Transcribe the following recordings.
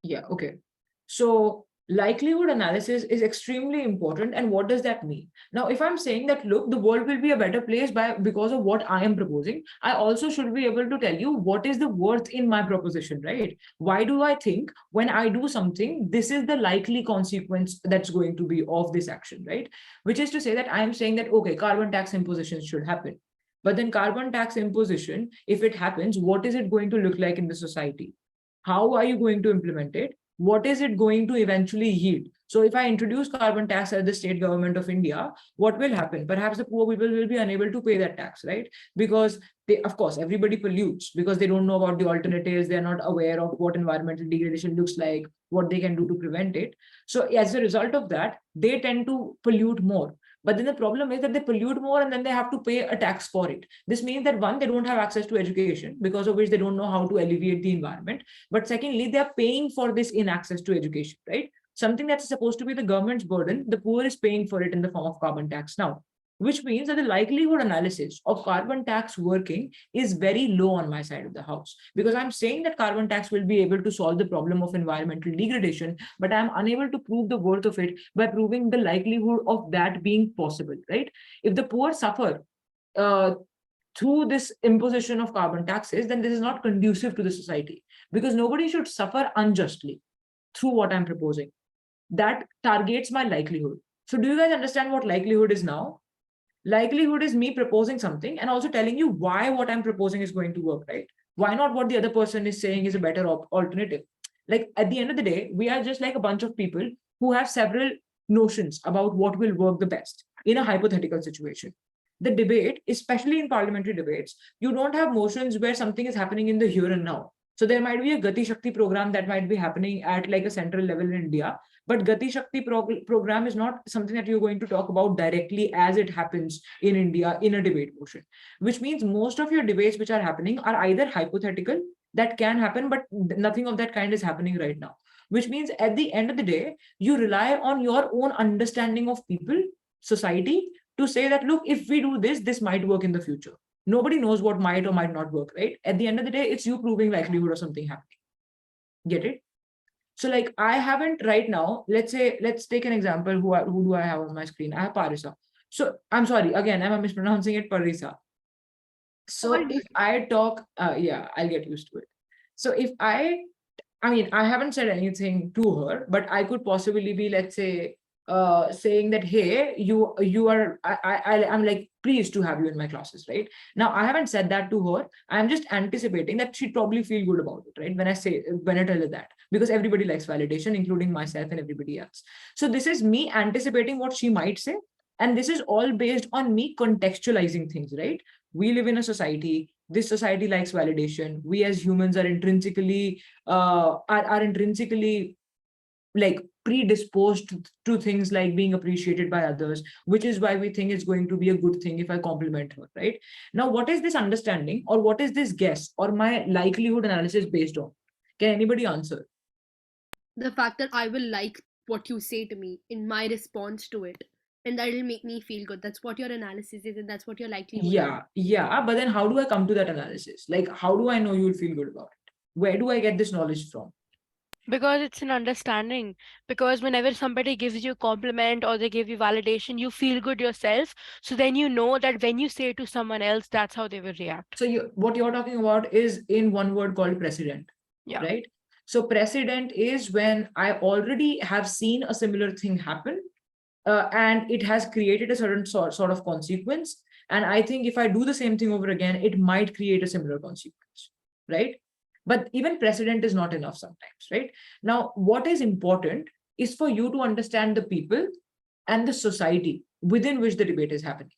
Yeah, okay. So likelihood analysis is extremely important. And what does that mean? Now, if I'm saying that, look, the world will be a better place because of what I am proposing, I also should be able to tell you what is the worth in my proposition, right? Why do I think when I do something, this is the likely consequence that's going to be of this action, right? Which is to say that I am saying that, okay, carbon tax imposition should happen. But then carbon tax imposition, if it happens, what is it going to look like in the society? How are you going to implement it? What is it going to eventually yield? So if I introduce carbon tax at the state government of India, what will happen? Perhaps the poor people will be unable to pay that tax, right? Because they, of course, everybody pollutes because they don't know about the alternatives. They're not aware of what environmental degradation looks like, what they can do to prevent it. So as a result of that, they tend to pollute more. But then the problem is that they pollute more and then they have to pay a tax for it. This means that one, they don't have access to education, because of which they don't know how to alleviate the environment. But secondly, they are paying for this in access to education, right? Something that's supposed to be the government's burden, the poor is paying for it in the form of carbon tax now, which means that the likelihood analysis of carbon tax working is very low on my side of the house, because I'm saying that carbon tax will be able to solve the problem of environmental degradation, but I'm unable to prove the worth of it by proving the likelihood of that being possible, right? If the poor suffer uh, through this imposition of carbon taxes, then this is not conducive to the society, because nobody should suffer unjustly through what I'm proposing. That targets my likelihood. So, do you guys understand what likelihood is now? Likelihood is me proposing something and also telling you why what I'm proposing is going to work, right? Why not what the other person is saying is a better alternative? Like at the end of the day, we are just like a bunch of people who have several notions about what will work the best in a hypothetical situation. The debate, especially in parliamentary debates, you don't have motions where something is happening in the here and now. So there might be a Gati Shakti program that might be happening at like a central level in India, but Gati Shakti program is not something that you're going to talk about directly as it happens in India in a debate motion, which means most of your debates which are happening are either hypothetical, that can happen, but nothing of that kind is happening right now. Which means at the end of the day, you rely on your own understanding of people, society, to say that, look, if we do this, this might work in the future. Nobody knows what might or might not work, right? At the end of the day, it's you proving likelihood of something happening. Get it? So like I haven't right now, let's say, let's take an example. Who do I have on my screen? I have Parisa. So I'm sorry, again, I'm mispronouncing it, Parisa. All So if good. I talk, yeah, I'll get used to it. So if I mean, I haven't said anything to her, but I could possibly be, let's say, saying that, hey, you are, I'm like pleased to have you in my classes, right? Now, I haven't said that to her. I'm just anticipating that she'd probably feel good about it, right? When I tell her that, because everybody likes validation, including myself and everybody else. So this is me anticipating what she might say. And this is all based on me contextualizing things, right? We live in a society. This society likes validation. We as humans are intrinsically are intrinsically like predisposed to things like being appreciated by others, which is why we think it's going to be a good thing if I compliment her, right? Now, what is this understanding, or what is this guess, or my likelihood analysis based on? Can anybody answer? The fact that I will like what you say to me in my response to it, and that will make me feel good. That's what your analysis is, and that's what your likelihood is. Yeah, but then how do I come to that analysis? Like, how do I know you'll feel good about it? Where do I get this knowledge from? Because it's an understanding. Because whenever somebody gives you a compliment or they give you validation, you feel good yourself. So then you know that when you say it to someone else, that's how they will react. So what you're talking about is in one word called precedent, Yeah. right? So precedent is when I already have seen a similar thing happen, and it has created a certain sort of consequence. And I think if I do the same thing over again, it might create a similar consequence, right? But even precedent is not enough sometimes, right? Now, what is important is for you to understand the people and the society within which the debate is happening.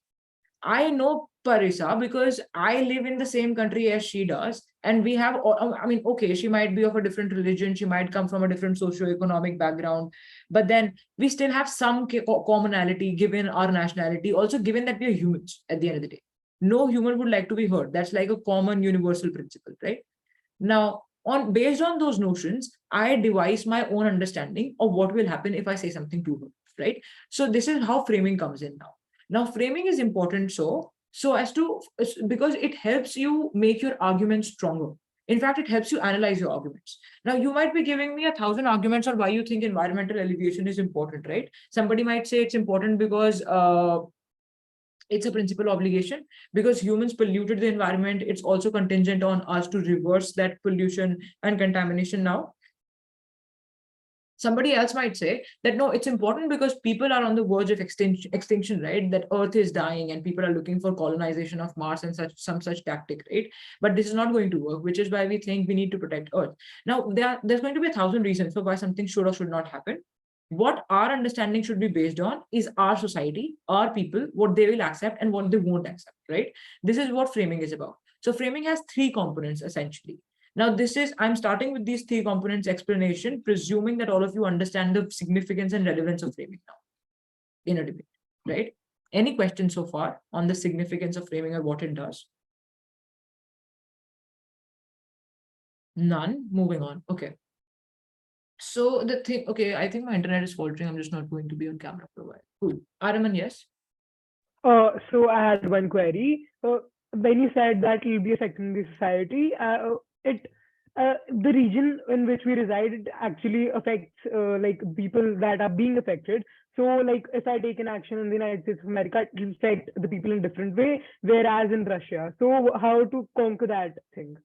I know Parisa because I live in the same country as she does. And we have, I mean, okay, she might be of a different religion, she might come from a different socio-economic background, but then we still have some commonality given our nationality, also given that we are humans at the end of the day. No human would like to be hurt. That's like a common universal principle, right? Now, on based on those notions, I devise my own understanding of what will happen if I say something to her, right? So this is how framing comes in now. Now, framing is important so as to, because it helps you make your argument stronger. In fact, it helps you analyze your arguments. Now, you might be giving me 1,000 arguments on why you think environmental alleviation is important, right? Somebody might say it's important because it's a principal obligation, because humans polluted the environment. It's also contingent on us to reverse that pollution and contamination now. Somebody else might say that no, it's important because people are on the verge of extinction, right? That Earth is dying and people are looking for colonization of Mars and some such tactic, right? But this is not going to work, which is why we think we need to protect Earth. Now, there's going to be 1,000 reasons for why something should or should not happen. What our understanding should be based on is our society, our people, what they will accept and what they won't accept, right? This is what framing is about. So framing has three components essentially. Now, I'm starting with these three components explanation, presuming that all of you understand the significance and relevance of framing now in a debate, right? Any questions so far on the significance of framing or what it does? None. Moving on. Okay. So the thing, okay, I think my internet is faltering. I'm just not going to be on camera for a while. Cool. Araman, yes? So I had one query. When you said that it will be affecting the society, the region in which we reside, it actually affects like people that are being affected. So like if I take an action in the United States of America, it will affect the people in a different way, whereas in Russia. So how to conquer that thing?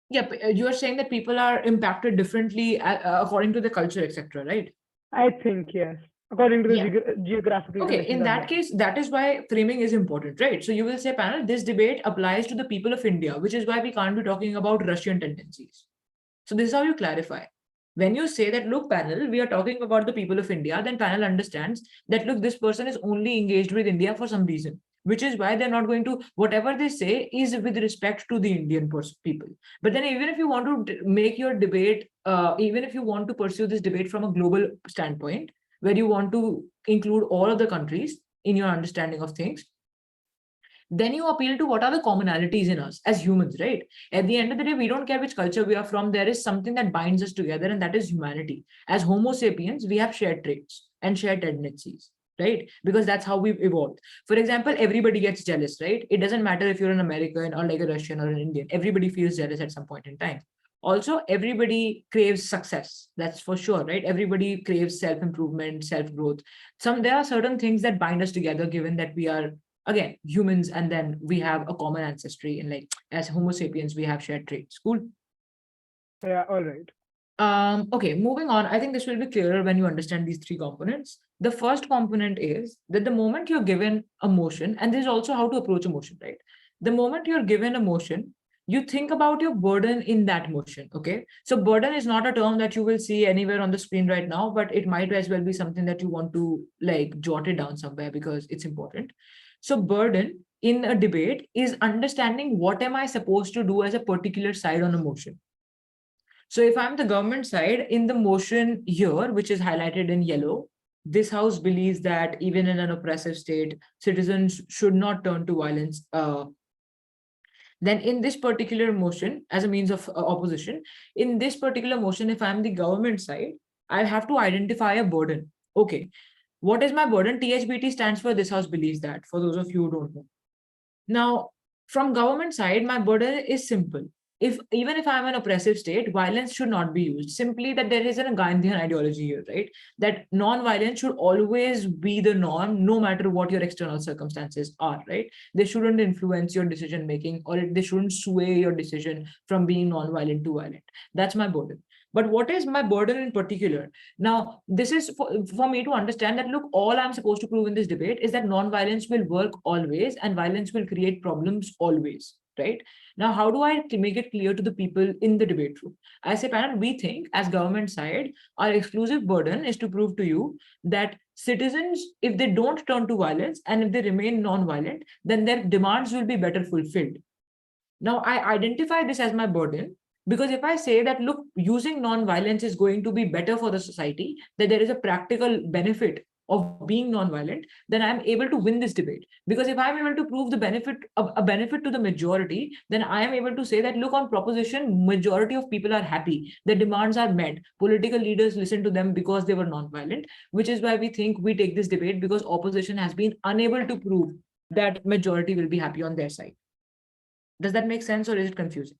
Yeah, you are saying that people are impacted differently according to the culture, etc., right? I think yes, according to the Yeah. geographical Okay, conditions in as that well. case, that is why framing is important, right? So you will say, panel, this debate applies to the people of India, which is why we can't be talking about Russian tendencies. So this is how you clarify. When you say that, look, panel, we are talking about the people of India, then panel understands that, look, this person is only engaged with India for some reason, which is why they're not going to, whatever they say is with respect to the Indian people. But then even if you want to make your debate, even if you want to pursue this debate from a global standpoint, where you want to include all of the countries in your understanding of things, then you appeal to what are the commonalities in us as humans, right? At the end of the day, we don't care which culture we are from. There is something that binds us together, and that is humanity. As Homo sapiens, we have shared traits and shared tendencies, right? Because that's how we've evolved. For example, everybody gets jealous, right? It doesn't matter if you're an American or like a Russian or an Indian. Everybody feels jealous at some point in time. Also, everybody craves success. That's for sure, right? Everybody craves self-improvement, self-growth. There are certain things that bind us together, given that we are, again, humans, and then we have a common ancestry, and like as Homo sapiens we have shared traits. Cool. Yeah, all right. Okay, moving on. I think this will be clearer when you understand these three components. The first component is that the moment you're given a motion, and this is also how to approach a motion, right? The moment you're given a motion, you think about your burden in that motion. Okay, so burden is not a term that you will see anywhere on the screen right now, but it might as well be something that you want to like jot it down somewhere because it's important. So burden in a debate is understanding what am I supposed to do as a particular side on a motion. So if I'm the government side, in the motion here, which is highlighted in yellow, this house believes that even in an oppressive state, citizens should not turn to violence. Then in this particular motion, as a means of opposition, in this particular motion, if I'm the government side, I have to identify a burden. Okay, what is my burden? THBT stands for this house believes that, for those of you who don't know. Now, from government side, my burden is simple. Even if I'm an oppressive state, violence should not be used. Simply that there is a Gandhian ideology here, right? That non-violence should always be the norm, no matter what your external circumstances are, right? They shouldn't influence your decision making, or they shouldn't sway your decision from being non-violent to violent. That's my burden. But what is my burden in particular? Now, this is for me to understand that, look, all I'm supposed to prove in this debate is that non-violence will work always and violence will create problems always, right? Now, how do I make it clear to the people in the debate room? I say, panel, we think as government side, our exclusive burden is to prove to you that citizens, if they don't turn to violence and if they remain non-violent, then their demands will be better fulfilled. Now, I identify this as my burden because if I say that, look, using non-violence is going to be better for the society, that there is a practical benefit of being non-violent, then I'm able to win this debate. Because if I'm able to prove the benefit of a benefit to the majority, then I am able to say that, look, on proposition, majority of people are happy. Their demands are met. Political leaders listen to them because they were non-violent, which is why we think we take this debate because opposition has been unable to prove that majority will be happy on their side. Does that make sense or is it confusing?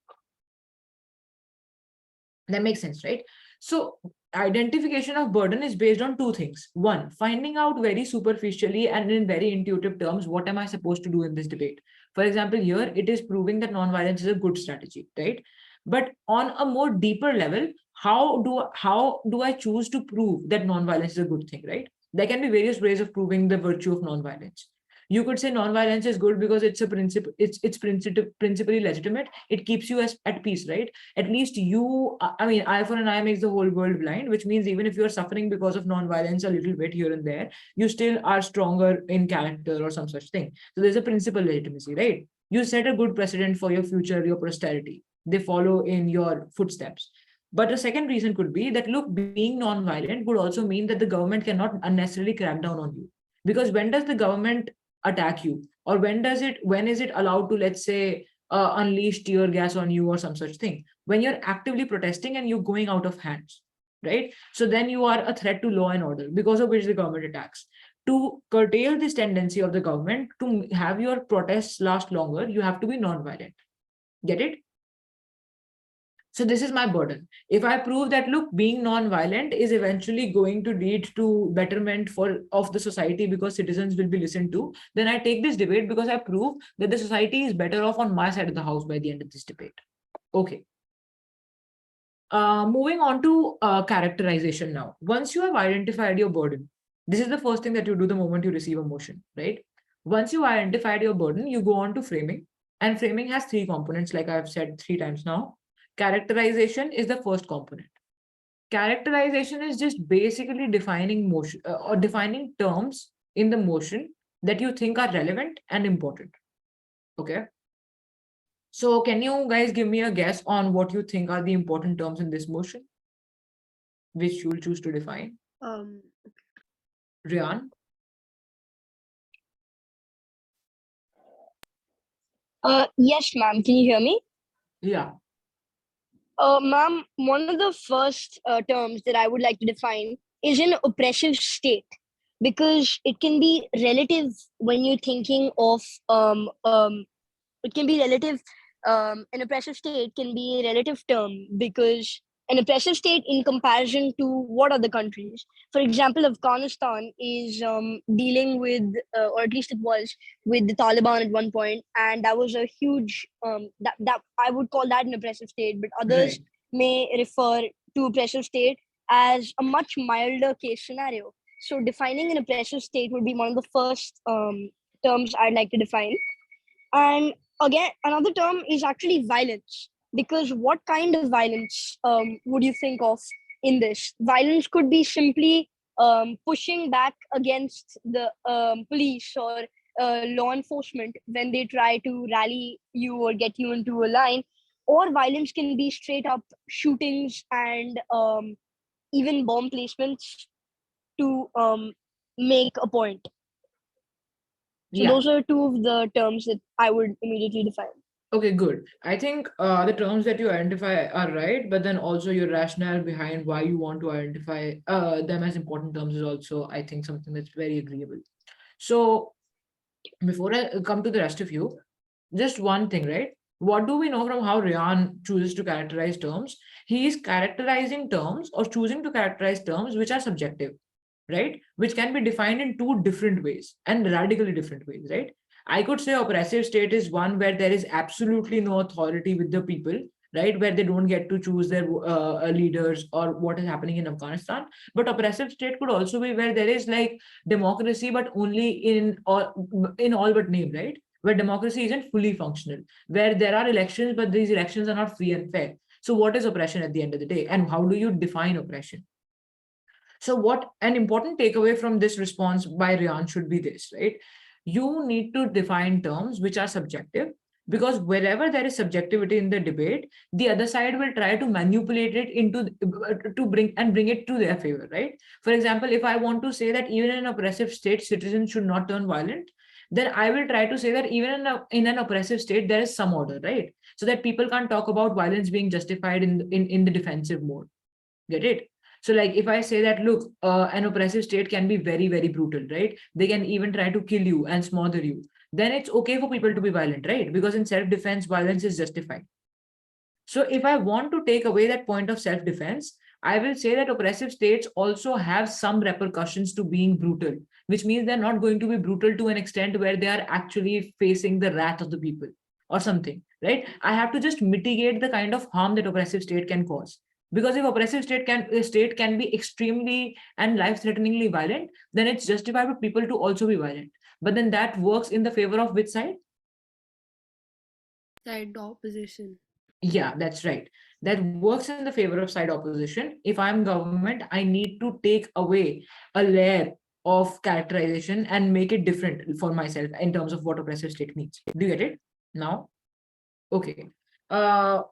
That makes sense, right? So identification of burden is based on two things. One, finding out very superficially and in very intuitive terms, what am I supposed to do in this debate? For example, here it is proving that nonviolence is a good strategy, right? But on a more deeper level, how do I choose to prove that nonviolence is a good thing, right? There can be various ways of proving the virtue of nonviolence. You could say nonviolence is good because it's a principle, it's principally legitimate. It keeps you at peace, right? At least you, I mean, eye for an eye makes the whole world blind, which means even if you're suffering because of non-violence a little bit here and there, you still are stronger in character or some such thing. So there's a principal legitimacy, right? You set a good precedent for your future, your posterity. They follow in your footsteps. But a second reason could be that, look, being non-violent would also mean that the government cannot unnecessarily crack down on you. Because when does the government attack you? Or when is it allowed to, let's say, unleash tear gas on you or some such thing? When you're actively protesting and you're going out of hands, right? So then you are a threat to law and order, because of which the government attacks. To curtail this tendency of the government to have your protests last longer, you have to be non-violent. Get it? So this is my burden. If I prove that, look, being non-violent is eventually going to lead to betterment of the society because citizens will be listened to, then I take this debate because I prove that the society is better off on my side of the house by the end of this debate. Okay. Moving on to characterization now. Once you have identified your burden, this is the first thing that you do the moment you receive a motion, right? Once you identified your burden, you go on to framing. And framing has three components, like I've said 3 times now. Characterization is the first component. Characterization is just basically defining motion or defining terms in the motion that you think are relevant and important. Okay. So can you guys give me a guess on what you think are the important terms in this motion, which you'll choose to define? Rian? Yes, ma'am. Can you hear me? Yeah. Ma'am, one of the first terms that I would like to define is an oppressive state, because it can be relative when you're thinking of it can be relative. An oppressive state can be a relative term, because an oppressive state in comparison to what other countries? For example, Afghanistan is dealing with, or at least it was, with the Taliban at one point, and that was a huge that I would call that an oppressive state, but others Right. may refer to oppressive state as a much milder case scenario. So defining an oppressive state would be one of the first terms I'd like to define. And again, another term is actually violence, because what kind of violence would you think of in this? Violence could be simply pushing back against the police or law enforcement when they try to rally you or get you into a line, or violence can be straight up shootings and even bomb placements to make a point. So Yeah. those are two of the terms that I would immediately define. Okay, good. I think the terms that you identify are right, but then also your rationale behind why you want to identify them as important terms is also, I think, something that's very agreeable. So before I come to the rest of you, just one thing, right? What do we know from how Ryan chooses to characterize terms? He is characterizing terms or choosing to characterize terms which are subjective, right? Which can be defined in two different ways and radically different ways, right? I could say oppressive state is one where there is absolutely no authority with the people, right? Where they don't get to choose their leaders or what is happening in Afghanistan. But oppressive state could also be where there is like democracy, but only in all but name, right? Where democracy isn't fully functional, where there are elections, but these elections are not free and fair. So what is oppression at the end of the day? And how do you define oppression? So what an important takeaway from this response by Ryan should be this, right? You need to define terms which are subjective, because wherever there is subjectivity in the debate, the other side will try to manipulate it into to bring it to their favor, right? For example, if I want to say that even in an oppressive state, citizens should not turn violent, then I will try to say that even in an oppressive state, there is some order, right? So that people can't talk about violence being justified in the defensive mode. Get it? So like if I say that, look, an oppressive state can be very, very brutal, right? They can even try to kill you and smother you. Then it's okay for people to be violent, right? Because in self-defense, violence is justified. So if I want to take away that point of self-defense, I will say that oppressive states also have some repercussions to being brutal, which means they're not going to be brutal to an extent where they are actually facing the wrath of the people or something, right? I have to just mitigate the kind of harm that oppressive state can cause. Because if oppressive state can be extremely and life-threateningly violent, then it's justified for people to also be violent. But then that works in the favor of which side? Side opposition. Yeah, that's right. That works in the favor of side opposition. If I'm government, I need to take away a layer of characterization and make it different for myself in terms of what oppressive state means. Do you get it now? Okay. Uh,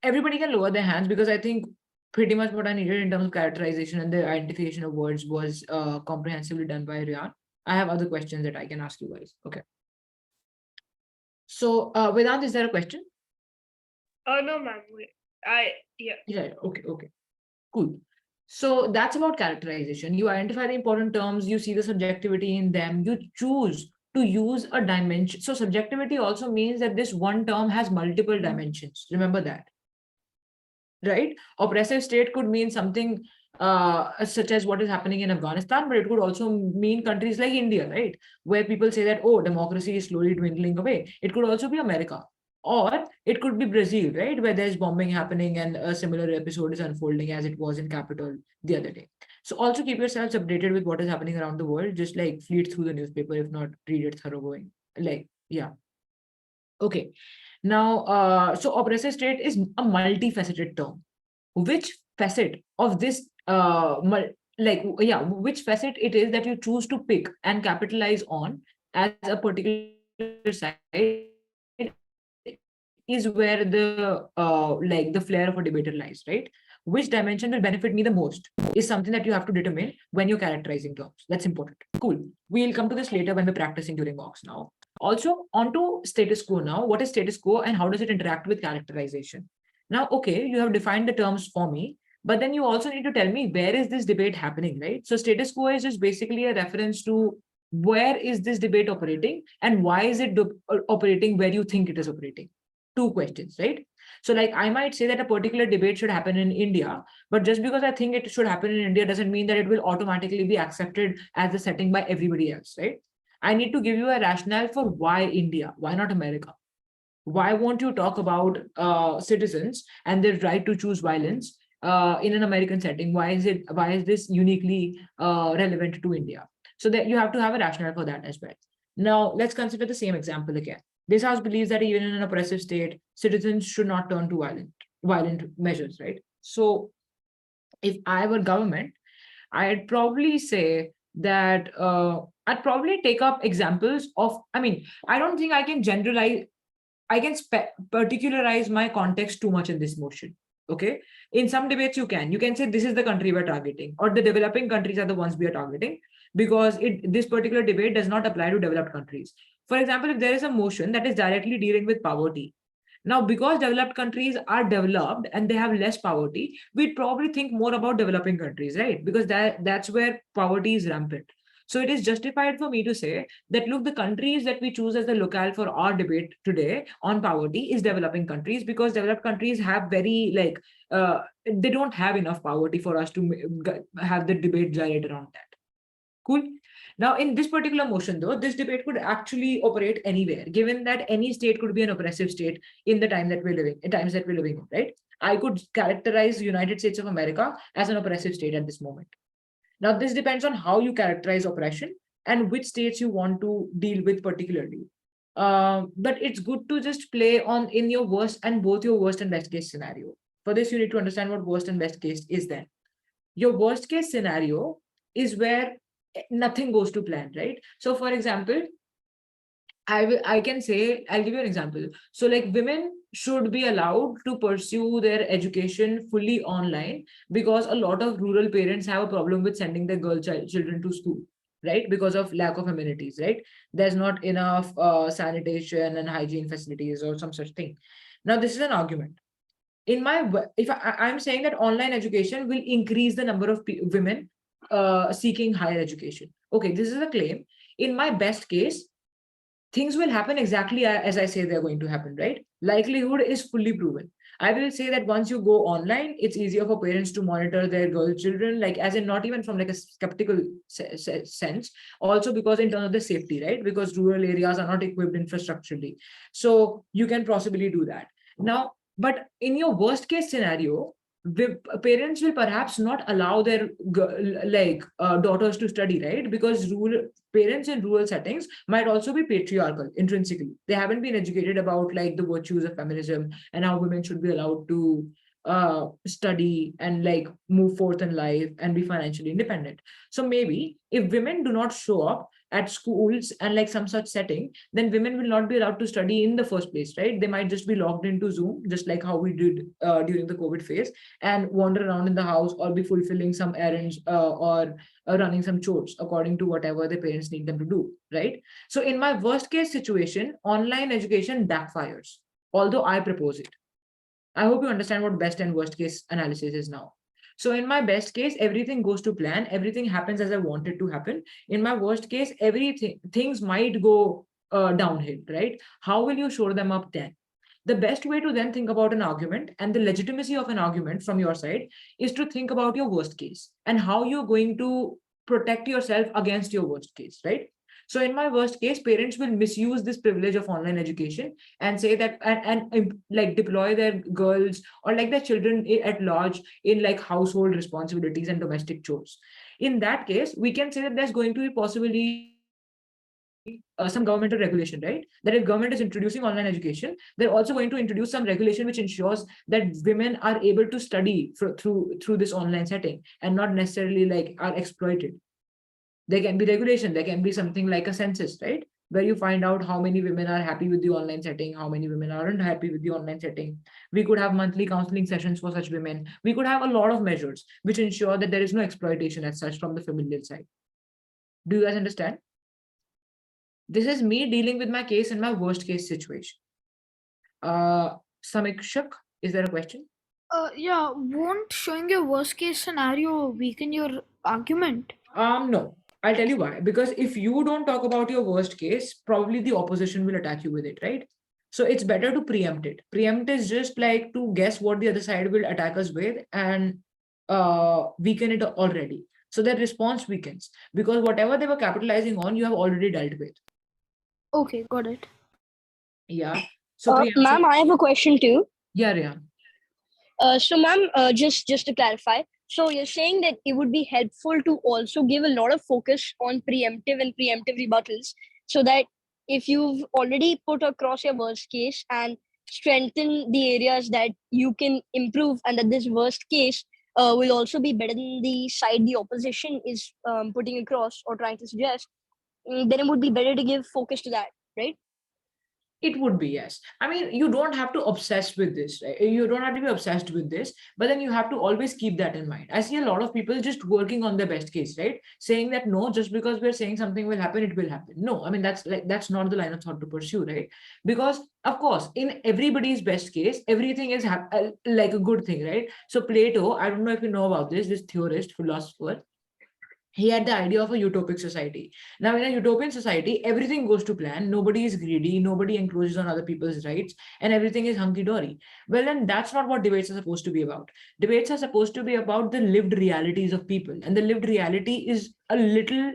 Everybody can lower their hands because I think pretty much what I needed in terms of characterization and the identification of words was comprehensively done by Rian. I have other questions that I can ask you guys. Okay. So, Vedant, is there a question? No, ma'am. Yeah. Yeah, okay, okay. Cool. So that's about characterization. You identify the important terms, you see the subjectivity in them, you choose to use a dimension. So subjectivity also means that this one term has multiple dimensions. Remember that, right? Oppressive state could mean something such as what is happening in Afghanistan, but it could also mean countries like India, right? Where people say that, oh, democracy is slowly dwindling away. It could also be America. Or it could be Brazil, right? Where there's bombing happening and a similar episode is unfolding as it was in Capitol the other day. So also keep yourselves updated with what is happening around the world. Just like fleet through the newspaper, if not read it thoroughgoing. Like, yeah. Okay. Now, so oppressive state is a multifaceted term. Which facet of this, which facet it is that you choose to pick and capitalize on as a particular side is where the flair of a debater lies, right? Which dimension will benefit me the most is something that you have to determine when you're characterizing terms. That's important. Cool. We'll come to this later when we're practicing during mocks now. Also, onto status quo now. What is status quo and how does it interact with characterization? Now, okay, you have defined the terms for me, but then you also need to tell me where is this debate happening, right? So status quo is just basically a reference to where is this debate operating and why is it operating where you think it is operating. Two questions, right? So like I might say that a particular debate should happen in India, but just because I think it should happen in India doesn't mean that it will automatically be accepted as the setting by everybody else, right? I need to give you a rationale for why India, why not America? Why won't you talk about citizens and their right to choose violence in an American setting? Why is this uniquely relevant to India? So that you have to have a rationale for that as well. Now let's consider the same example again. This house believes that even in an oppressive state, citizens should not turn to violent measures, right? So if I were government, I'd probably say that I'd probably take up examples of, I mean, I don't think I can generalize, I can particularize my context too much in this motion. Okay. In some debates, you can say this is the country we're targeting, or the developing countries are the ones we are targeting, because this particular debate does not apply to developed countries. For example, if there is a motion that is directly dealing with poverty, now, because developed countries are developed and they have less poverty, we'd probably think more about developing countries, right? Because that's where poverty is rampant. So it is justified for me to say that, look, the countries that we choose as the locale for our debate today on poverty is developing countries, because developed countries have they don't have enough poverty for us to have the debate gyrate around that. Cool. Now, in this particular motion, though, this debate could actually operate anywhere, given that any state could be an oppressive state in the times that we're living in, right? I could characterize the United States of America as an oppressive state at this moment. Now, this depends on how you characterize oppression and which states you want to deal with particularly. But it's good to just play on in your worst and both your worst and best case scenario. For this, you need to understand what worst and best case is then. Your worst case scenario is where nothing goes to plan, right? So for example, I can say, I'll give you an example. So like women should be allowed to pursue their education fully online, because a lot of rural parents have a problem with sending their children to school, right? Because of lack of amenities, right? There's not enough sanitation and hygiene facilities or some such thing. Now, this is an argument. If I'm saying that online education will increase the number of women seeking higher education. Okay, this is a claim. In my best case, things will happen exactly as I say they're going to happen, right? Likelihood is fully proven. I will say that once you go online, it's easier for parents to monitor their girl children, like as in not even from like a skeptical sense, also because in terms of the safety, right? Because rural areas are not equipped infrastructurally. So you can possibly do that. Now, but in your worst case scenario, parents will perhaps not allow their daughters to study, right? Because rural parents in rural settings might also be patriarchal intrinsically. They haven't been educated about like the virtues of feminism and how women should be allowed to study and like move forth in life and be financially independent. So maybe if women do not show up at schools and like some such setting, then women will not be allowed to study in the first place, right? They might just be logged into Zoom, just like how we did during the COVID phase, and wander around in the house or be fulfilling some errands or running some chores according to whatever the parents need them to do, right? So in my worst case situation, online education backfires, although I propose it. I hope you understand what best and worst case analysis is now. So in my best case, everything goes to plan, everything happens as I want it to happen. In my worst case, everything things might go downhill, right? How will you shore them up then? The best way to then think about an argument and the legitimacy of an argument from your side is to think about your worst case and how you're going to protect yourself against your worst case, right? So in my worst case, parents will misuse this privilege of online education and say that like deploy their girls or like their children at large in like household responsibilities and domestic chores. In that case, we can say that there's going to be possibly some governmental regulation, right? That if government is introducing online education, they're also going to introduce some regulation which ensures that women are able to study through this online setting and not necessarily like are exploited. There can be regulation, there can be something like a census, right? Where you find out how many women are happy with the online setting, how many women aren't happy with the online setting. We could have monthly counseling sessions for such women. We could have a lot of measures which ensure that there is no exploitation as such from the familial side. Do you guys understand? This is me dealing with my case in my worst case situation. Samikshak, is there a question? Yeah, won't showing your worst case scenario weaken your argument? No. I'll tell you why. Because if you don't talk about your worst case, probably the opposition will attack you with it, right? So it's better to preempt it. Preempt is just like to guess what the other side will attack us with and weaken it already. So their response weakens because whatever they were capitalizing on, you have already dealt with. Okay, got it. Yeah. So Ma'am, I have a question too. Yeah, Riyan. So, ma'am, just to clarify, so you're saying that it would be helpful to also give a lot of focus on preemptive and preemptive rebuttals, so that if you've already put across your worst case and strengthen the areas that you can improve, and that this worst case will also be better than the side the opposition is putting across or trying to suggest, then it would be better to give focus to that, right? It would be, yes. I mean, you don't have to obsess with this, right? You don't have to be obsessed with this, but then you have to always keep that in mind. I see a lot of people just working on their best case, right? Saying that no, just because we're saying something will happen, it will happen. No, I mean, that's not the line of thought to pursue, right? Because of course, in everybody's best case, everything is like a good thing, right? So Plato, I don't know if you know about this theorist, philosopher, he had the idea of a utopic society. Now, in a utopian society, everything goes to plan. Nobody is greedy. Nobody encroaches on other people's rights, and everything is hunky dory. Well, then that's not what debates are supposed to be about. Debates are supposed to be about the lived realities of people, and the lived reality is a little.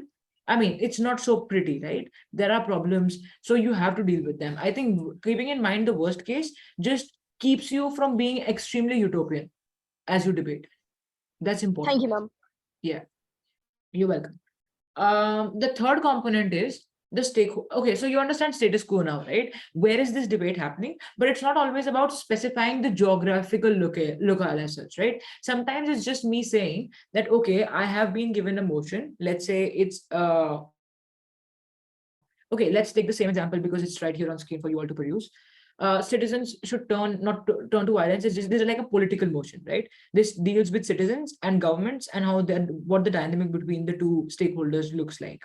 I mean, it's not so pretty, right? There are problems, so you have to deal with them. I think keeping in mind the worst case just keeps you from being extremely utopian as you debate. That's important. Thank you, ma'am. Yeah. You're welcome. The third component is the stakeholder. Okay, so you understand status quo now, right? Where is this debate happening? But it's not always about specifying the geographical locale as such, right? Sometimes it's just me saying that, okay, I have been given a motion. Let's say it's okay, let's take the same example because it's right here on screen for you all to produce. Citizens should turn to violence. It's just, this is like a political motion, right? This deals with citizens and governments and how what the dynamic between the two stakeholders looks like.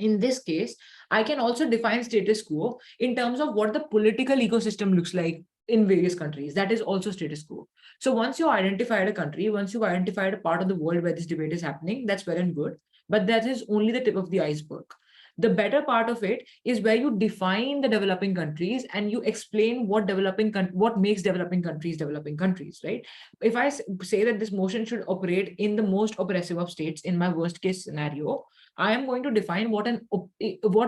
In this case, I can also define status quo in terms of what the political ecosystem looks like in various countries. That is also status quo. So once you identified a country, once you've identified a part of the world where this debate is happening, that's well and good. But that is only the tip of the iceberg. The better part of it is where you define the developing countries and you explain what makes developing countries, right? If I say that this motion should operate in the most oppressive of states in my worst case scenario, I am going to define what an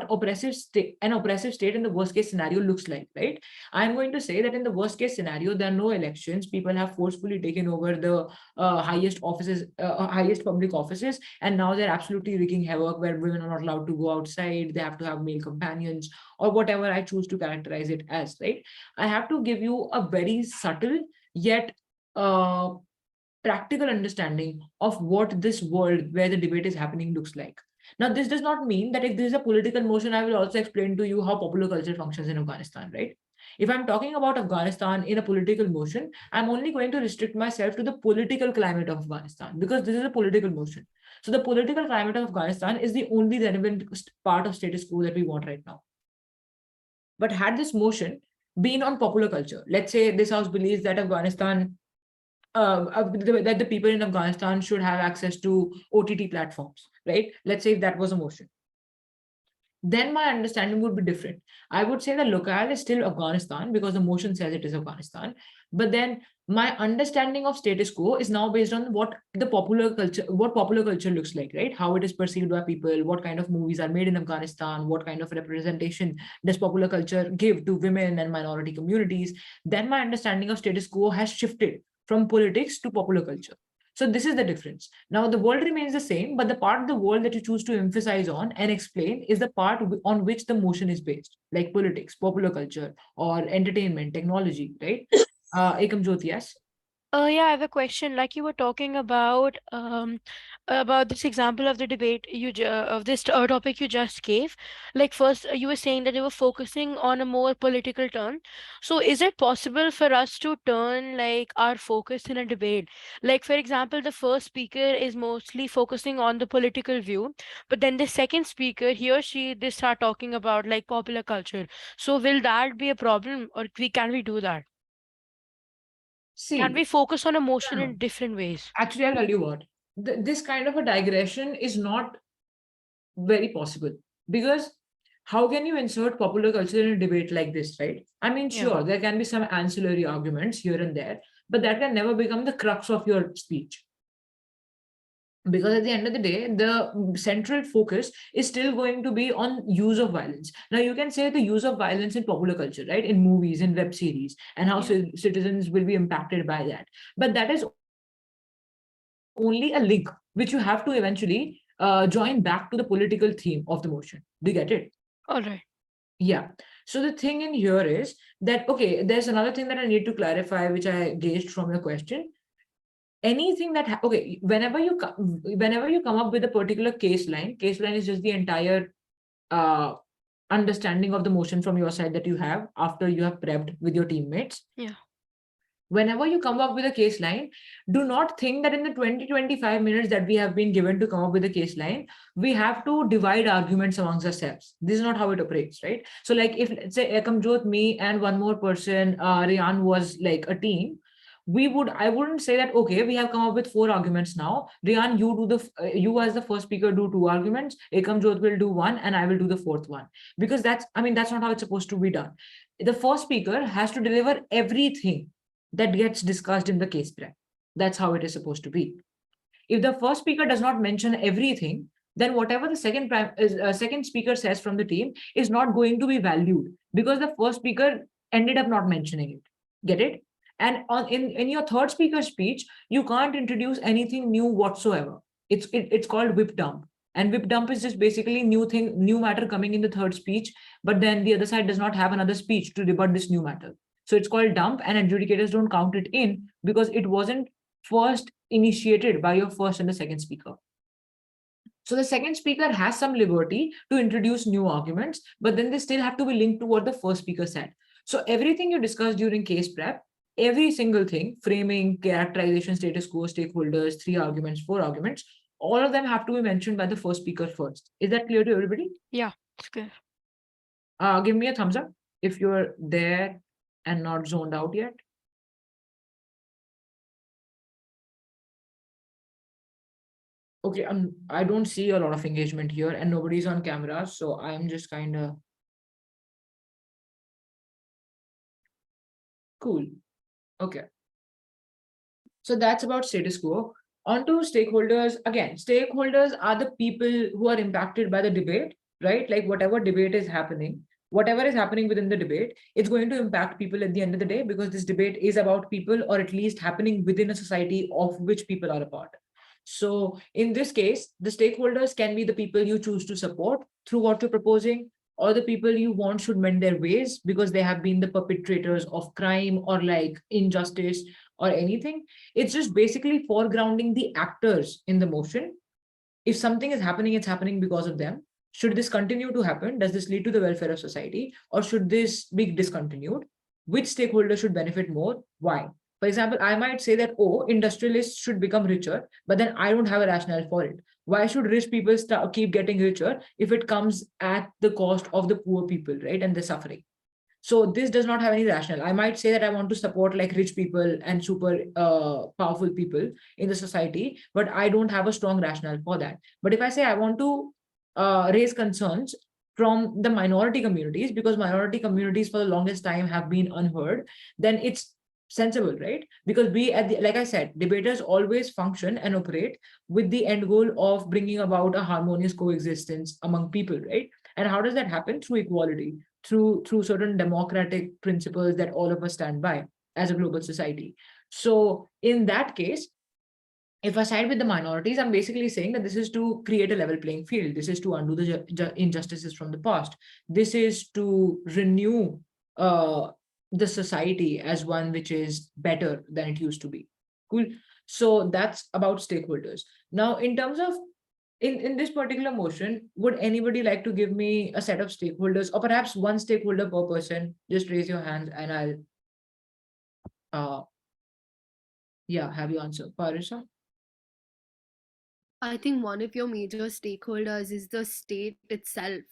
oppressive state in the worst case scenario looks like, right? I am going to say that in the worst case scenario, there are no elections. People have forcefully taken over the highest public offices, and now they're absolutely wreaking havoc where women are not allowed to go outside. They have to have male companions or whatever I choose to characterize it as, right? I have to give you a very subtle yet practical understanding of what this world where the debate is happening looks like. Now, this does not mean that if this is a political motion, I will also explain to you how popular culture functions in Afghanistan, right? If I'm talking about Afghanistan in a political motion, I'm only going to restrict myself to the political climate of Afghanistan because this is a political motion. So the political climate of Afghanistan is the only relevant part of status quo that we want right now. But had this motion been on popular culture, let's say this house believes that that the people in Afghanistan should have access to OTT platforms, right? Let's say if that was a motion, then my understanding would be different. I would say that locale is still Afghanistan because the motion says it is Afghanistan. But then my understanding of status quo is now based on what popular culture looks like, right? How it is perceived by people, what kind of movies are made in Afghanistan, what kind of representation does popular culture give to women and minority communities. Then my understanding of status quo has shifted from politics to popular culture. So this is the difference. Now the world remains the same, but the part of the world that you choose to emphasize on and explain is the part on which the motion is based, like politics, popular culture, or entertainment, technology, right? Ekam Jyoti, yes? Yeah, I have a question. Like you were talking about this example of the debate of this topic you just gave. Like first, you were saying that you were focusing on a more political turn. So, is it possible for us to turn like our focus in a debate? Like, for example, the first speaker is mostly focusing on the political view, but then the second speaker, he or she, they start talking about like popular culture. So, will that be a problem, or can we do that? Can See, we focus on emotion yeah. in different ways? Actually, I'll tell you what, this kind of a digression is not very possible because how can you insert popular culture in a debate like this, right? I mean, Yeah. sure, there can be some ancillary arguments here and there, but that can never become the crux of your speech. Because at the end of the day, the central focus is still going to be on use of violence. Now, you can say the use of violence in popular culture, right? In movies, in web series, and how Yeah. citizens will be impacted by that. But that is only a link which you have to eventually join back to the political theme of the motion. Do you get it? All right. Yeah. So the thing in here is that, okay, there's another thing that I need to clarify, which I gauged from your question. Anything that, okay, whenever you come up with a particular case line is just the entire uh, understanding of the motion from your side that you have after you have prepped with your teammates. Yeah. Whenever you come up with a case line, do not think that in the 20-25 minutes that we have been given to come up with a case line, we have to divide arguments amongst ourselves. This is not how it operates, right? So like if let's say Ekamjot, me and one more person, Rian, was like a team, I wouldn't say that, okay, we have come up with 4 arguments now. Rian, you as the first speaker do 2 arguments, Ekamjot will do 1 and I will do the 4th one. Because that's not how it's supposed to be done. The first speaker has to deliver everything that gets discussed in the case prep. That's how it is supposed to be. If the first speaker does not mention everything, then whatever the second speaker says from the team is not going to be valued because the first speaker ended up not mentioning it. Get it? And in your third speaker speech, you can't introduce anything new whatsoever. It's called whip dump. And whip dump is just basically new matter coming in the third speech, but then the other side does not have another speech to rebut this new matter. So it's called dump, and adjudicators don't count it in because it wasn't first initiated by your first and the second speaker. So the second speaker has some liberty to introduce new arguments, but then they still have to be linked to what the first speaker said. So everything you discuss during case prep, every single thing, framing, characterization, status quo, stakeholders, 3 arguments, 4 arguments, all of them have to be mentioned by the first speaker first. Is that clear to everybody? Yeah, it's good. Give me a thumbs up if you're there and not zoned out yet. Okay, I don't see a lot of engagement here and nobody's on camera, so I'm just kind of cool. Okay. So that's about status quo. On to stakeholders. Again, stakeholders are the people who are impacted by the debate, right? Like whatever debate is happening, whatever is happening within the debate, it's going to impact people at the end of the day because this debate is about people, or at least happening within a society of which people are a part. So in this case, the stakeholders can be the people you choose to support through what you're proposing, or the people you want should mend their ways because they have been the perpetrators of crime or like injustice or anything. It's just basically foregrounding the actors in the motion. If something is happening, it's happening because of them. Should this continue to happen? Does this lead to the welfare of society, or should this be discontinued? Which stakeholder should benefit more? Why? For example, I might say that, oh, industrialists should become richer, but then I don't have a rationale for it. Why should rich people keep getting richer if it comes at the cost of the poor people, right? And the suffering. So this does not have any rationale. I might say that I want to support like rich people and super powerful people in the society, but I don't have a strong rationale for that. But if I say I want to raise concerns from the minority communities, because minority communities for the longest time have been unheard, then it's sensible, right? Because we, like I said, debaters always function and operate with the end goal of bringing about a harmonious coexistence among people, right? And how does that happen? Through equality, through certain democratic principles that all of us stand by as a global society. So in that case, if I side with the minorities, I'm basically saying that this is to create a level playing field. This is to undo the injustices from the past. This is to renew the society as one which is better than it used to be. Cool. So that's about stakeholders. Now, in terms of in this particular motion, would anybody like to give me a set of stakeholders, or perhaps one stakeholder per person? Just raise your hands and I'll yeah, have you answer. Parisa? I think one of your major stakeholders is the state itself.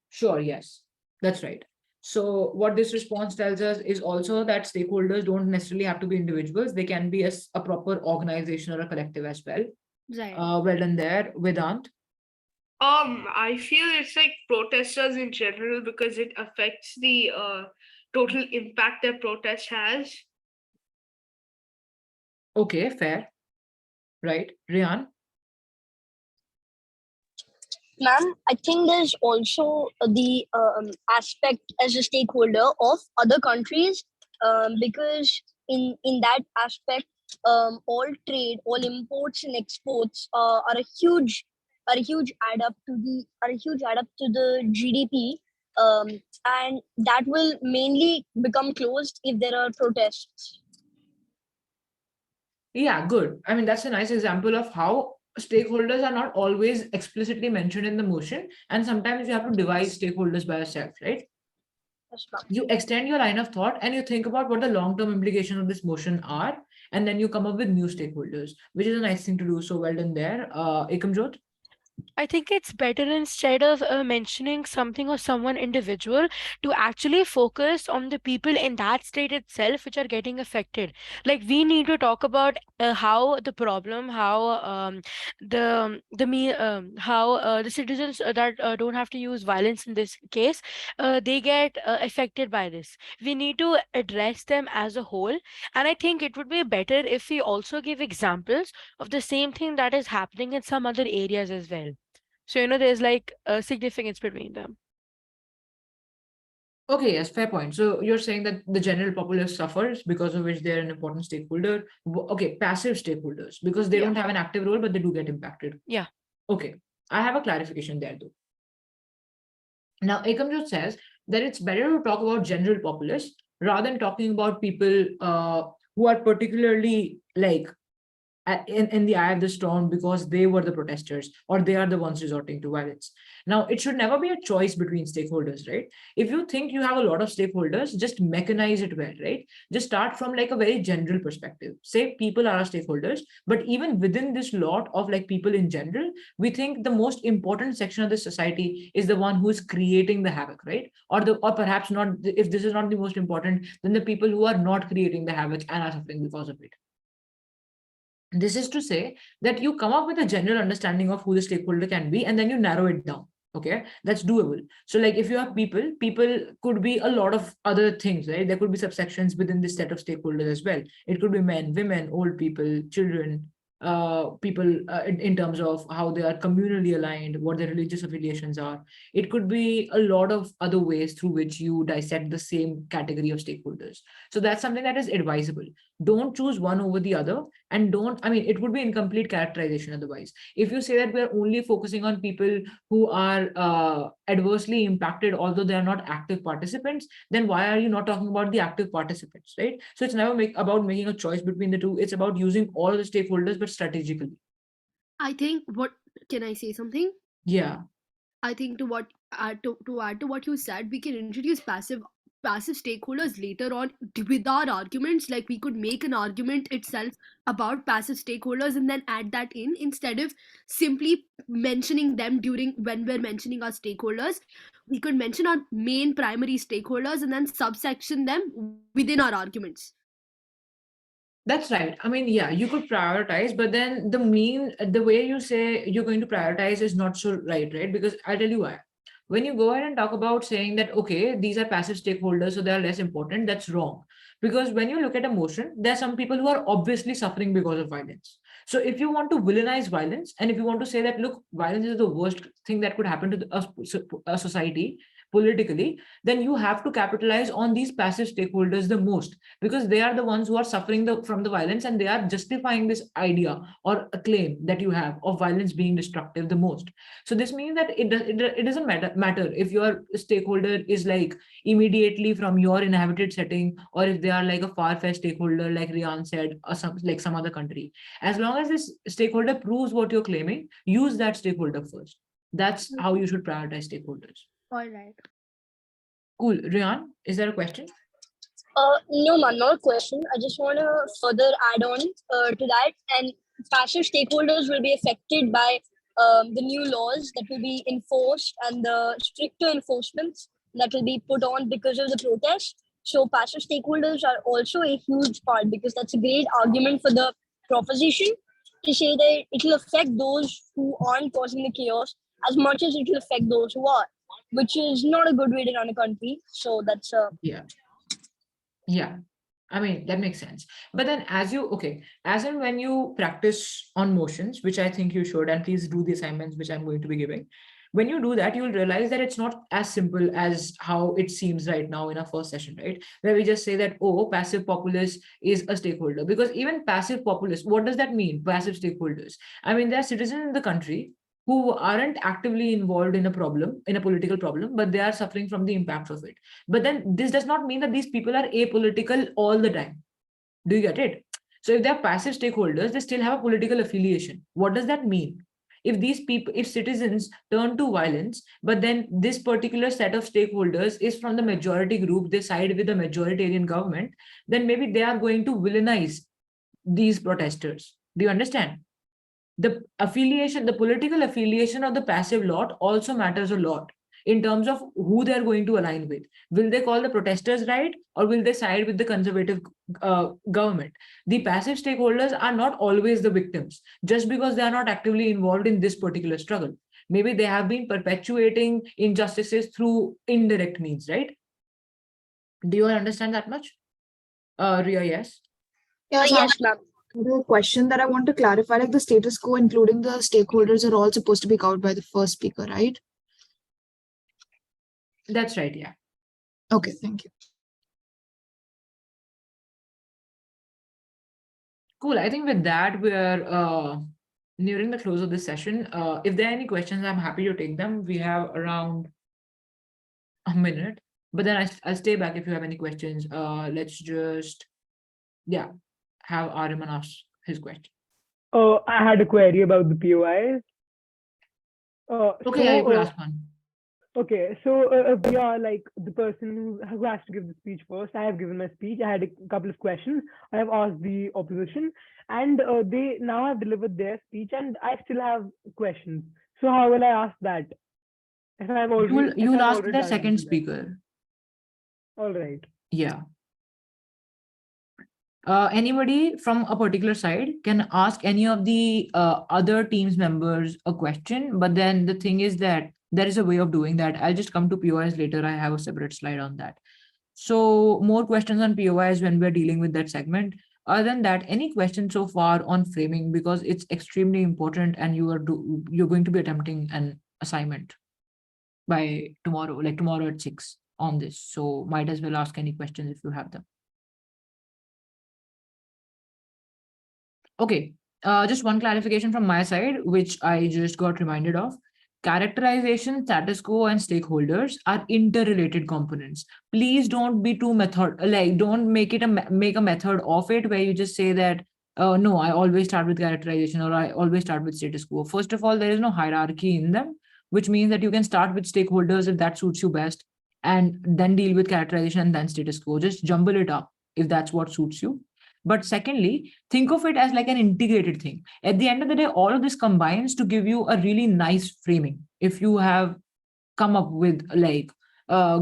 Sure, yes, that's right. So what this response tells us is also that stakeholders don't necessarily have to be individuals. They can be a proper organization or a collective as well. Right. Well done there, Vedant. I feel it's like protesters in general because it affects the total impact that protest has. Okay, fair. Right. Rian? Ma'am, I think there's also the aspect as a stakeholder of other countries, because in that aspect, all trade, all imports and exports are a huge add up to the GDP, and that will mainly become closed if there are protests. Yeah, good. I mean, that's a nice example of how stakeholders are not always explicitly mentioned in the motion, and sometimes you have to devise stakeholders by yourself, right? Yes, ma'am. You extend your line of thought and you think about what the long-term implications of this motion are, and then you come up with new stakeholders, which is a nice thing to do. So well done there. Ekamjot? I think it's better instead of mentioning something or someone individual to actually focus on the people in that state itself which are getting affected. Like we need to talk about how the problem, how how the citizens that don't have to use violence in this case, they get affected by this. We need to address them as a whole, and I think it would be better if we also give examples of the same thing that is happening in some other areas as well. So, there's like a significance between them. Okay, yes, fair point. So you're saying that the general populace suffers because of which they're an important stakeholder. Okay, passive stakeholders, because they Yeah. don't have an active role, but they do get impacted. Yeah. Okay, I have a clarification there though. Now, Ekamjot says that it's better to talk about general populace rather than talking about people who are particularly like in the eye of the storm because they were the protesters or they are the ones resorting to violence. Now, it should never be a choice between stakeholders, right? If you think you have a lot of stakeholders, just mechanize it well, right? Just start from like a very general perspective. Say people are our stakeholders, but even within this lot of like people in general, we think the most important section of the society is the one who is creating the havoc, right? Or perhaps not. If this is not the most important, then the people who are not creating the havoc and are suffering because of it. This is to say that you come up with a general understanding of who the stakeholder can be, and then you narrow it down. Okay, that's doable. So, like if you have people could be a lot of other things, right? There could be subsections within this set of stakeholders as well. It could be men, women, old people, children, people in terms of how they are communally aligned, what their religious affiliations are. It could be a lot of other ways through which you dissect the same category of stakeholders. So that's something that is advisable. Don't choose one over the other, and don't, I mean, it would be incomplete characterization otherwise. If you say that we're only focusing on people who are adversely impacted, although they are not active participants, then why are you not talking about the active participants, right? So it's never about making a choice between the two. It's about using all the stakeholders, but strategically. I think what can I say something? Yeah. I think to add to what you said, we can introduce passive stakeholders later on with our arguments. Like we could make an argument itself about passive stakeholders and then add that in instead of simply mentioning them during when we're mentioning our stakeholders. We could mention our main primary stakeholders and then subsection them within our arguments. That's right. I mean, yeah, you could prioritize, but then the way you say you're going to prioritize is not so right? Because I'll tell you why. When you go ahead and talk about saying that, okay, these are passive stakeholders, so they are less important, that's wrong. Because when you look at emotion, there are some people who are obviously suffering because of violence. So if you want to villainize violence, and if you want to say that, look, violence is the worst thing that could happen to a society politically, then you have to capitalize on these passive stakeholders the most, because they are the ones who are suffering from the violence, and they are justifying this idea or a claim that you have of violence being destructive the most. So this means that it doesn't matter if your stakeholder is like immediately from your inhabited setting, or if they are like a far-fetched stakeholder like Rian said, or some other country. As long as this stakeholder proves what you're claiming, use that stakeholder first. That's how you should prioritize stakeholders. All right. Cool. Rian, is there a question? No, man, not a question. I just want to further add on to that. And passive stakeholders will be affected by the new laws that will be enforced and the stricter enforcements that will be put on because of the protest. So, passive stakeholders are also a huge part, because that's a great argument for the proposition to say that it will affect those who aren't causing the chaos as much as it will affect those who are, which is not a good way to run a country. So, that's Yeah. Yeah. I mean, that makes sense. But then as in when you practice on motions, which I think you should, and please do the assignments which I'm going to be giving. When you do that, you'll realize that it's not as simple as how it seems right now in our first session, right? Where we just say that, oh, passive populace is a stakeholder. Because even passive populace, what does that mean? Passive stakeholders. I mean, they're citizens in the country who aren't actively involved in a political problem, but they are suffering from the impacts of it. But then this does not mean that these people are apolitical all the time. Do you get it? So if they're passive stakeholders, they still have a political affiliation. What does that mean? If these people, if citizens turn to violence, but then this particular set of stakeholders is from the majority group, they side with the majoritarian government, then maybe they are going to villainize these protesters. Do you understand? The political affiliation of the passive lot also matters a lot in terms of who they're going to align with. Will they call the protesters right, or will they side with the conservative government? The passive stakeholders are not always the victims just because they are not actively involved in this particular struggle. Maybe they have been perpetuating injustices through indirect means, right? Do you understand that much? Ria, yes? Yes, yes, ma'am. the question that I want to clarify, like the status quo, including the stakeholders, are all supposed to be covered by the first speaker, right? That's right, yeah. Okay, thank you. Cool. I think with that, we're nearing the close of this session. If there are any questions, I'm happy to take them. We have around a minute, but then I'll stay back if you have any questions. Let's just, yeah, have Ariman ask his question. I had a query about the POIs. Okay, yeah, you could ask one. Okay, so we are like the person who has to give the speech first. I have given my speech. I had a couple of questions. I have asked the opposition, and they now have delivered their speech, and I still have questions. So how will I ask that? If I've already, You'll ask already the done second that. speaker. All right. Yeah. Anybody from a particular side can ask any of the other teams members a question, but then the thing is that there is a way of doing that. I'll just come to POIs later. I have a separate slide on that. So more questions on POIs when we're dealing with that segment. Other than that, any questions so far on framing, because it's extremely important and you're going to be attempting an assignment by tomorrow, like tomorrow at 6 on this. So might as well ask any questions if you have them. Okay, just one clarification from my side, which I just got reminded of. Characterization, status quo, and stakeholders are interrelated components. Please don't be too don't make it make a method of it where you just say that, no, I always start with characterization or I always start with status quo. First of all, there is no hierarchy in them, which means that you can start with stakeholders if that suits you best, and then deal with characterization and then status quo. Just jumble it up if that's what suits you. But secondly, think of it as like an integrated thing. At the end of the day, all of this combines to give you a really nice framing. If you have come up with like a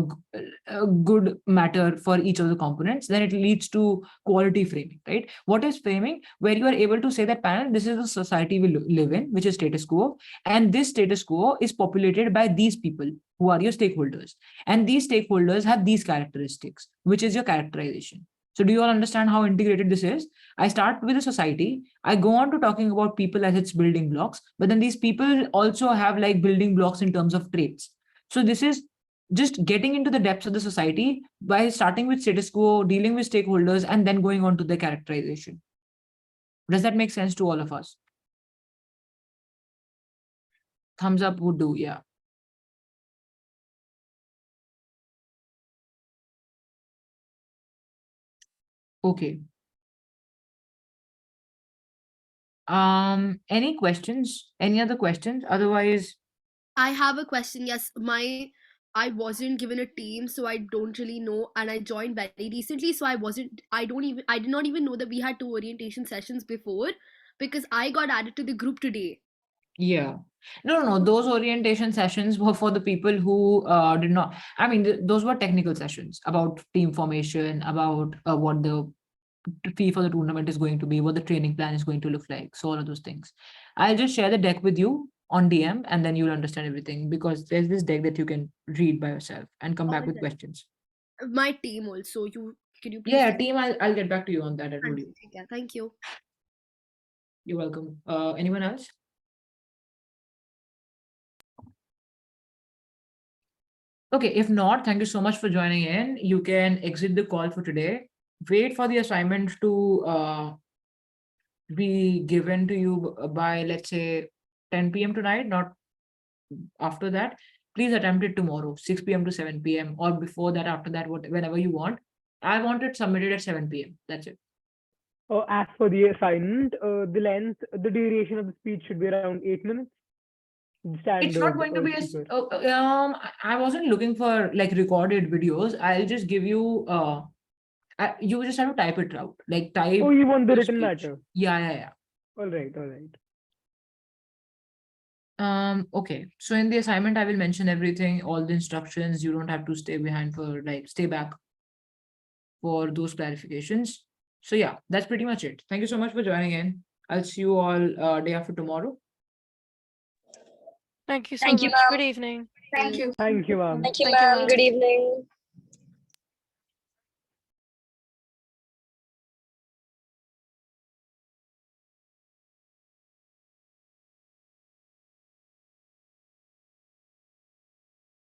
good matter for each of the components, then it leads to quality framing, right? What is framing? Where you are able to say that, panel, this is the society we live in, which is status quo. And this status quo is populated by these people who are your stakeholders. And these stakeholders have these characteristics, which is your characterization. So do you all understand how integrated this is? I start with a society. I go on to talking about people as its building blocks, but then these people also have like building blocks in terms of traits. So this is just getting into the depths of the society by starting with status quo, dealing with stakeholders, and then going on to the characterization. Does that make sense to all of us? Thumbs up would do, yeah. Okay. Any questions? Any other questions? Otherwise, I have a question. Yes, I wasn't given a team, so I don't really know, and I joined very recently, so I did not even know that we had 2 orientation sessions before, because I got added to the group today. yeah. No. Those orientation sessions were for the people who did not. I mean, those were technical sessions about team formation, about what the fee for the tournament is going to be, what the training plan is going to look like. So all of those things. I'll just share the deck with you on DM, and then you'll understand everything, because there's this deck that you can read by yourself and come back with Alright. questions. My team also. Can you please? Yeah, team, I'll get back to you on that. I told you. Yeah, thank you. You're welcome. Anyone else? Okay, if not, thank you so much for joining in. You can exit the call for today. Wait for the assignment to be given to you by, let's say, 10 p.m. tonight, not after that. Please attempt it tomorrow, 6 p.m. to 7 p.m. or before that, after that, whenever you want. I want it submitted at 7 p.m. That's it. As for the assignment, the duration of the speech should be around 8 minutes. It's not going to be I wasn't looking for like recorded videos. I'll just give you you just have to type it out. Like type. Oh, you want the your written speech. matter? Yeah. All right. Okay. So in the assignment, I will mention everything, all the instructions. You don't have to stay behind for stay back for those clarifications. So yeah, that's pretty much it. Thank you so much for joining in. I'll see you all day after tomorrow. Thank you so Thank you, much. ma'am. Good evening. Thank you. Thank you, ma'am. Thank you, Thank you, ma'am. ma'am. Good evening.